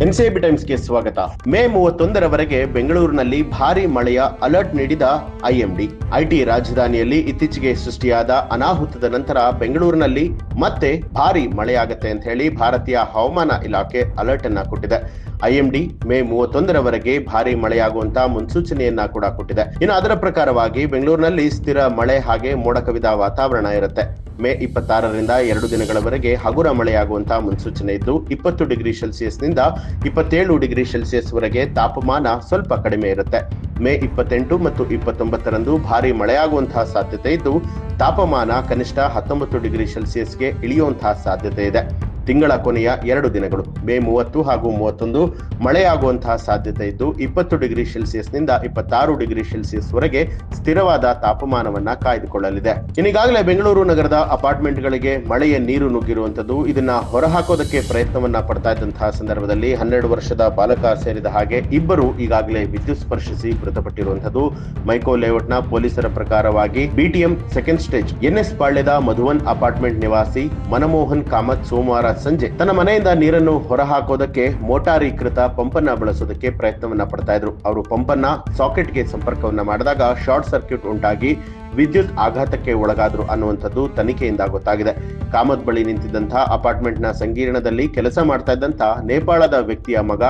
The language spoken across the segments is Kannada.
ಎನ್ಸಿಬಿ ಟೈಮ್ಸ್ಗೆ ಸ್ವಾಗತ. ಮೇ 31ರವರೆಗೆ ಬೆಂಗಳೂರಿನಲ್ಲಿ ಭಾರೀ ಮಳೆಯ ಅಲರ್ಟ್ ನೀಡಿದ ಐಎಂಡಿ. ಐಟಿ ರಾಜಧಾನಿಯಲ್ಲಿ ಇತ್ತೀಚೆಗೆ ಸೃಷ್ಟಿಯಾದ ಅನಾಹುತದ ನಂತರ ಬೆಂಗಳೂರಿನಲ್ಲಿ ಮತ್ತೆ ಭಾರೀ ಮಳೆಯಾಗುತ್ತೆ ಅಂತ ಹೇಳಿ ಭಾರತೀಯ ಹವಾಮಾನ ಇಲಾಖೆ ಅಲರ್ಟ್ ಅನ್ನ ಕೊಟ್ಟಿದೆ. ಐಎಂಡಿ ಮೇ 31ರವರೆಗೆ ಭಾರೀ ಮಳೆಯಾಗುವಂತ ಮುನ್ಸೂಚನೆಯನ್ನ ಕೂಡ ಕೊಟ್ಟಿದೆ. ಇನ್ನು ಅದರ ಪ್ರಕಾರವಾಗಿ ಬೆಂಗಳೂರಿನಲ್ಲಿ ಸ್ಥಿರ ಮಳೆ ಹಾಗೆ ಮೋಡ ಕವಿದ ವಾತಾವರಣ ಇರುತ್ತೆ. ಮೇ 26ರಿಂದ 2 ದಿನಗಳವರೆಗೆ ಹಗುರ ಮಳೆಯಾಗುವಂತ ಮುನ್ಸೂಚನೆ ಇದ್ದು 20 ಡಿಗ್ರಿ ಸೆಲ್ಸಿಯಸ್ ನಿಂದ 27 ಡಿಗ್ರಿ ಸೆಲ್ಸಿಯಸ್ ವರೆಗೆ ತಾಪಮಾನ ಸ್ವಲ್ಪ ಕಡಿಮೆ ಇರುತ್ತೆ. ಮೇ 28 ಮತ್ತು 29ರಂದು ಭಾರಿ ಮಳೆಯಾಗುವಂತಹ ಸಾಧ್ಯತೆ ಇದ್ದು ತಾಪಮಾನ ಕನಿಷ್ಠ 19 ಡಿಗ್ರಿ ಸೆಲ್ಸಿಯಸ್ಗೆ ಇಳಿಯುವಂತಹ ಸಾಧ್ಯತೆ ಇದೆ. ತಿಂಗಳ ಕೊನೆಯ 2 ದಿನಗಳು ಮೇ 30 ಹಾಗೂ 31 ಮಳೆಯಾಗುವಂತಹ ಸಾಧ್ಯತೆ ಇದ್ದು 20 ಡಿಗ್ರಿ ಸೆಲ್ಸಿಯಸ್ ನಿಂದ 26 ಡಿಗ್ರಿ ಸೆಲ್ಸಿಯಸ್ ವರೆಗೆ ಸ್ಥಿರವಾದ ತಾಪಮಾನವನ್ನ ಕಾಯ್ದುಕೊಳ್ಳಲಿದೆ. ಇನ್ನೀಗಾಗಲೇ ಬೆಂಗಳೂರು ನಗರದ ಅಪಾರ್ಟ್ಮೆಂಟ್ಗಳಿಗೆ ಮಳೆಯ ನೀರು ನುಗ್ಗಿರುವಂತದ್ದು. ಇದನ್ನ ಹೊರಹಾಕೋದಕ್ಕೆ ಪ್ರಯತ್ನವನ್ನ ಪಡ್ತಾ ಇದ್ದಂತಹ ಸಂದರ್ಭದಲ್ಲಿ 12 ವರ್ಷದ ಬಾಲಕ ಸೇರಿದ ಹಾಗೆ ಇಬ್ಬರು ಈಗಾಗಲೇ ವಿದ್ಯುತ್ ಸ್ಪರ್ಶಿಸಿ ಮೃತಪಟ್ಟಿರುವಂತದ್ದು. ಮೈಕೋ ಲೇಔಟ್ನ ಪೊಲೀಸರ ಪ್ರಕಾರವಾಗಿ ಬಿಟಿಎಂ ಸೆಕೆಂಡ್ ಸ್ಟೇಜ್ ಎನ್ಎಸ್ ಪಾಳ್ಯದ ಮಧುವನ್ ಅಪಾರ್ಟ್ಮೆಂಟ್ ನಿವಾಸಿ ಮನಮೋಹನ್ ಕಾಮತ್ ಸೋಮವಾರ ಸಂಜೆ ತನ್ನ ಮನೆಯಿಂದ ನೀರನ್ನು ಹೊರಹಾಕೋದಕ್ಕೆ ಮೋಟಾರೀಕೃತ ಪಂಪನ್ನ ಬಳಸೋದಕ್ಕೆ ಪ್ರಯತ್ನವನ್ನ ಪಡ್ತಾ ಇದ್ರು. ಅವರು ಪಂಪನ್ನ ಸಾಕೆಟ್ಗೆ ಸಂಪರ್ಕವನ್ನ ಮಾಡಿದಾಗ ಶಾರ್ಟ್ ಸರ್ಕ್ಯೂಟ್ ಉಂಟಾಗಿ ವಿದ್ಯುತ್ ಆಘಾತಕ್ಕೆ ಒಳಗಾದ್ರು ಅನ್ನುವಂಥದ್ದು ತನಿಖೆಯಿಂದ ಗೊತ್ತಾಗಿದೆ. ಕಾಮತ್ ಬಳಿ ನಿಂತಿದ್ದಂತಹ ಅಪಾರ್ಟ್ಮೆಂಟ್ನ ಸಂಕೀರ್ಣದಲ್ಲಿ ಕೆಲಸ ಮಾಡ್ತಾ ಇದ್ದಂತ ನೇಪಾಳದ ವ್ಯಕ್ತಿಯ ಮಗ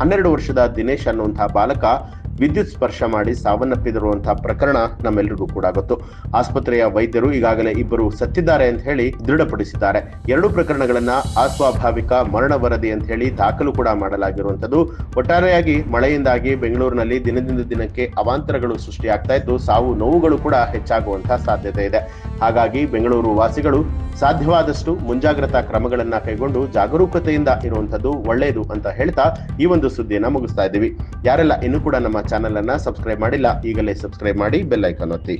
12 ವರ್ಷದ ದಿನೇಶ್ ಅನ್ನುವಂತಹ ಬಾಲಕ ವಿದ್ಯುತ್ ಸ್ಪರ್ಶ ಮಾಡಿ ಸಾವನ್ನಪ್ಪಿರುವಂತಹ ಪ್ರಕರಣ ನಮ್ಮೆಲ್ಲರಿಗೂ ಕೂಡ ಗೊತ್ತು. ಆಸ್ಪತ್ರೆಯ ವೈದ್ಯರು ಈಗಾಗಲೇ ಇಬ್ಬರು ಸತ್ತಿದ್ದಾರೆ ಅಂತ ಹೇಳಿ ದೃಢಪಡಿಸಿದ್ದಾರೆ. 2 ಪ್ರಕರಣಗಳನ್ನ ಅಸ್ವಾಭಾವಿಕ ಮರಣ ವರದಿ ಅಂತ ಹೇಳಿ ದಾಖಲು ಕೂಡ ಮಾಡಲಾಗಿರುವಂತದ್ದು. ಒಟ್ಟಾರೆಯಾಗಿ ಮಳೆಯಿಂದಾಗಿ ಬೆಂಗಳೂರಿನಲ್ಲಿ ದಿನದಿಂದ ದಿನಕ್ಕೆ ಅವಾಂತರಗಳು ಸೃಷ್ಟಿಯಾಗ್ತಾ ಇದ್ದು ಸಾವು ನೋವುಗಳು ಕೂಡ ಹೆಚ್ಚಾಗುವಂತಹ ಸಾಧ್ಯತೆ ಇದೆ. ಹಾಗಾಗಿ ಬೆಂಗಳೂರು ವಾಸಿಗಳು ಸಾಧ್ಯವಾದಷ್ಟು ಮುಂಜಾಗ್ರತಾ ಕ್ರಮಗಳನ್ನ ಕೈಗೊಂಡು ಜಾಗರೂಕತೆಯಿಂದ ಇರುವಂತದ್ದು ಒಳ್ಳೆಯದು ಅಂತ ಹೇಳ್ತಾ ಈ ಒಂದು ಸುದ್ದಿಯನ್ನ ಮುಗಿಸ್ತಾ ಇದ್ದೀವಿ. ಯಾರೆಲ್ಲ ಇನ್ನೂ ಕೂಡ ನಮ್ಮ ಚಾನೆಲ್ ಅನ್ನ ಸಬ್ಸ್ಕ್ರೈಬ್ ಮಾಡಿಲ್ಲ ಈಗಲೇ ಸಬ್ಸ್ಕ್ರೈಬ್ ಮಾಡಿ ಬೆಲ್ ಐಕಾನ್ ಒತ್ತಿ.